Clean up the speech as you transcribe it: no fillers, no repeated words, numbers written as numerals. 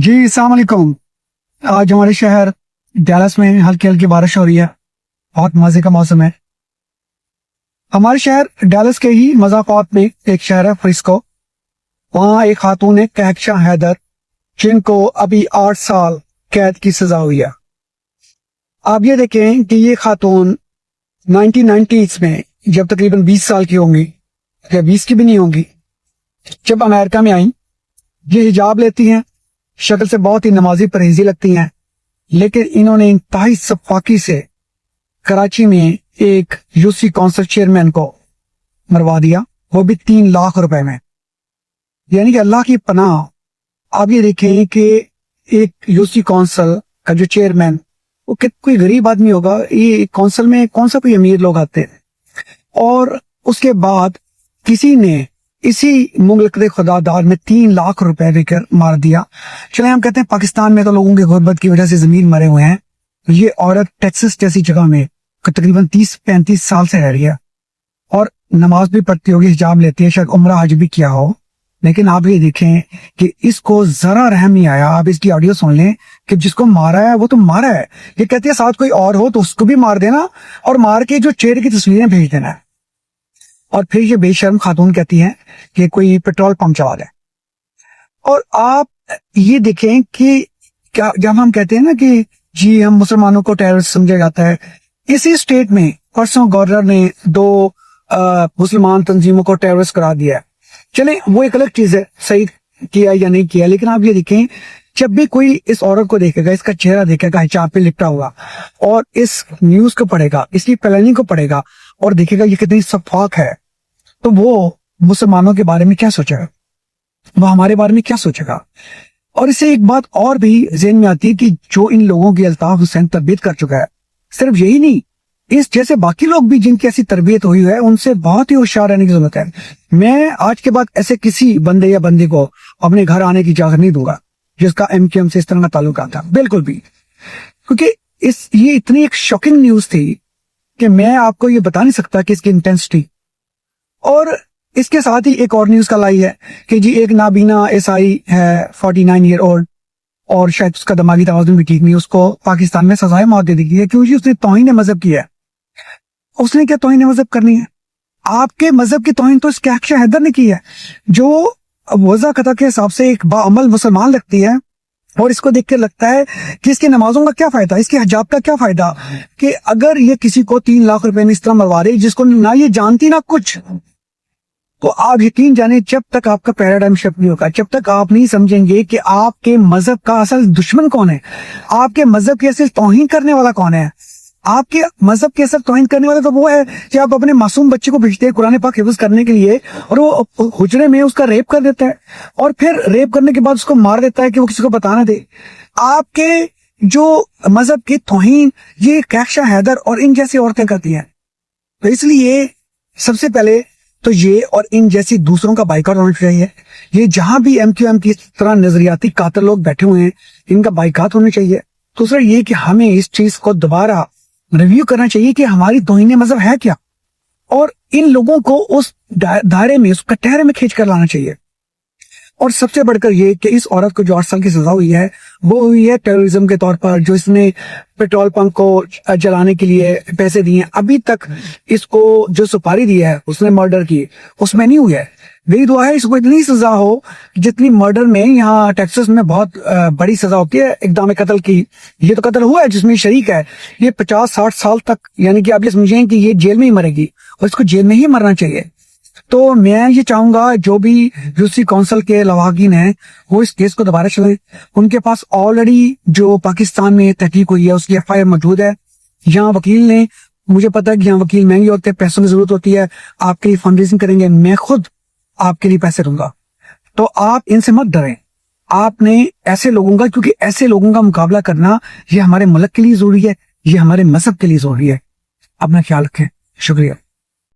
जी अस्सलाम वालेकुम। आज हमारे शहर डैलस में हल्की हल्की बारिश हो रही है। बहुत मजे का मौसम है। हमारे शहर डैलस के ही मज़ाफ़ात में एक शहर है फ्रिस्को। वहाँ एक खातून है कहकशा हैदर, जिनको अभी 8 साल कैद की सजा हुई है। आप ये देखें कि ये खातून 1990s में जब तकरीबन 20 साल की होंगी या 20 की भी नहीं होंगी, जब अमेरिका में आई, ये हिजाब लेती हैं, शक्ल से बहुत ही नमाजी परहेजी लगती हैं, लेकिन इन्होंने इंतहाई सफाकी से कराची में एक यूसी काउंसिल चेयरमैन को मरवा दिया, वो भी 3 लाख रुपए में। यानी कि अल्लाह की पनाह। आप ये देखें कि एक यूसी काउंसिल का जो चेयरमैन, वो कोई गरीब आदमी होगा, ये काउंसिल में कौन सा कोई अमीर लोग आते हैं, और उसके बाद किसी ने इसी मुल्क के खुदादार में 3 लाख रुपए देकर मार दिया। चले हम कहते हैं पाकिस्तान में तो लोगों की गुर्बत की वजह से जमीन मरे हुए हैं, ये औरत टेक्सास जैसी जगह में तकरीबन 30-35 साल से रह रही है और नमाज भी पढ़ती होगी, हिजाब लेती है, शायद उम्रा हज भी किया हो। लेकिन आप ये देखें कि इसको जरा रहम नहीं आया। आप इसकी ऑडियो सुन लें कि जिसको मारा है वो तो मारा है, ये कहती है साथ कोई और हो तो उसको भी मार देना और मार के जो चेहरे की तस्वीरें भेज देना। और फिर ये बेशर्म खातून कहती है कि कोई पेट्रोल पंप चला दे। और आप ये देखें कि क्या, जब हम कहते हैं ना कि जी हम मुसलमानों को टेररिस्ट समझा जाता है, इसी स्टेट में परसों गवर्नर ने 2 मुसलमान तंजीमों को टेररिस्ट करार दिया है। चले वो एक अलग चीज है, सही किया या नहीं किया, लेकिन आप ये देखें जब भी कोई इस औरत को देखेगा, इसका चेहरा देखेगा हिजाब पे लिपटा हुआ, और इस न्यूज को पढ़ेगा, इसकी प्लानिंग को पढ़ेगा और देखेगा ये कितनी सफाक है, तो वो मुसलमानों के बारे में क्या सोचेगा, वो हमारे बारे में क्या सोचेगा। और इससे एक बात और भी ज़हन में आती है कि जो इन लोगों की अल्ताफ हुसैन तरबियत कर चुका है, सिर्फ यही नहीं, इस जैसे बाकी लोग भी जिनकी ऐसी तरबियत हुई है, उनसे बहुत ही होशियार रहने की जरूरत है। मैं आज के बाद ऐसे किसी बंदे या बंदी को अपने घर आने की इजाजत नहीं दूंगा जिसका एमक्यूएम से इस तरह का ताल्लुक आता, बिल्कुल भी, क्योंकि ये इतनी एक शॉकिंग न्यूज थी कि मैं आपको ये बता नहीं सकता कि इसकी इंटेंसिटी। और इसके साथ ही एक और न्यूज कल आई है कि जी एक नाबीना एसआई है 49 ईयर ओल्ड, और शायद उसका दिमागी तवाज़ुन भी ठीक नहीं, उसको पाकिस्तान में सजाए मौत दे दी गई है क्योंकि उसने तौहीन मजहब किया है। उसने क्या तौहीन मजहब करनी है? आपके मजहब की तौहीन तो इस कहकशा हैदर ने की है, जो वज़ा कता के हिसाब से एक बाअमल मुसलमान लगती है, और इसको देख के लगता है कि इसकी नमाजों का क्या फायदा, इसके हिजाब का क्या फायदा, कि अगर ये किसी को 3 लाख रुपए में इस तरह मरवा रही जिसको ना ये जानती ना कुछ, तो आप यकीन जाने जब तक आपका पैराडाइम शिफ्ट नहीं होगा, जब तक आप नहीं समझेंगे कि आपके मजहब का असल दुश्मन कौन है, आपके मजहब की असल तौहीन करने वाला कौन है, आपके मजहब के असल तौहीन करने वाला तो वो है कि आप अपने मासूम बच्चे को भेजते हैं कुरान पाक हिफ्ज़ करने के लिए, और वो हुजरे में उसका रेप कर देता है, और फिर रेप करने के बाद उसको मार देता है कि वो किसी को बताना दे। आपके जो मजहब की तौहीन ये कहकशा हैदर और इन जैसी औरतें करती हैं। तो इसलिए सबसे पहले तो ये और इन जैसी दूसरों का बाइकआउट होना चाहिए। ये जहां भी एमक्यूएम की तरह नजरियाती कातिल लोग बैठे हुए हैं, इनका बाइकआउट होना चाहिए। दूसरा ये कि हमें इस चीज को दोबारा रिव्यू करना चाहिए कि हमारी तौहीन मजहब है क्या, और इन लोगों को उस दायरे में, उस कटहरे में खींच कर लाना चाहिए। और सबसे बढ़कर ये कि इस औरत को जो 8 साल की सजा हुई है वो हुई है टेररिज्म के तौर पर, जो इसने पेट्रोल पंप को जलाने के लिए पैसे दिए। अभी तक इसको जो सुपारी दी है उसने मर्डर की, उसमें नहीं हुई है। मेरी दुआ है इसको इतनी सजा हो जितनी मर्डर में यहाँ टेक्सास में बहुत बड़ी सजा होती है इक़दाम कत्ल की। ये तो कत्ल हुआ है जिसमें शरीक है, ये 50-60 साल तक, यानी कि आप ये समझें कि ये जेल में ही मरेगी, और इसको जेल में ही मरना चाहिए। तो मैं ये चाहूंगा जो भी यूसी काउंसिल के लवाकिन हैं वो इस केस को दोबारा चलाएं। उनके पास ऑलरेडी जो पाकिस्तान में तहकीक हुई है उसकी एफआईआर मौजूद है। यहाँ वकील ने, मुझे पता है कि यहाँ वकील महंगे होते हैं, पैसों की जरूरत होती है, आपके लिए फंड रेजिंग करेंगे, मैं खुद आपके लिए पैसे दूंगा। तो आप इनसे मत डरें, आपने ऐसे लोगों का, क्योंकि ऐसे लोगों का मुकाबला करना ये हमारे मुल्क के लिए जरूरी है, ये हमारे मजहब के लिए जरूरी है। अपना ख्याल रखें, शुक्रिया।